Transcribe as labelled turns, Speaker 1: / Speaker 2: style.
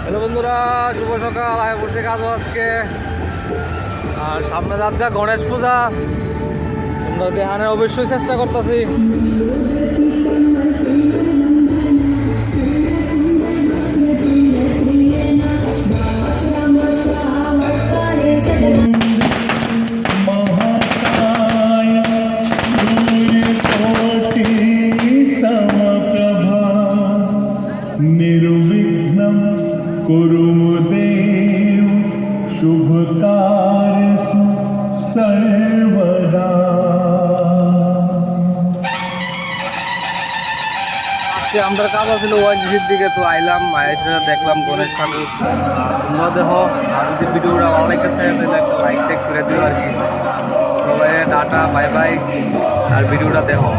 Speaker 1: Hello বন্ধুরা, শুভ সকাল। আয় বসে কাজ আজকে, আর সামনে আজকে গণেশ পূজা। আমরা দেখানোর অবশ্যই চেষ্টা করতেছি।
Speaker 2: निर्विघ्नं कुरु देव शुभकार्यसु सर्वदा।
Speaker 1: আজকে আমরা কাজ আছিল ওয়াইজির দিকে, তো আইলাম এসে দেখলাম গণেশ ঠাকুর। তোমরা দেখো, আর যদি ভিডিওটা ভালো লাগে থাকে তাহলে একটা লাইক টেক করে দিও আর কি। সবাই টাটা, বাই বাই, আর ভিডিওটা দেখো।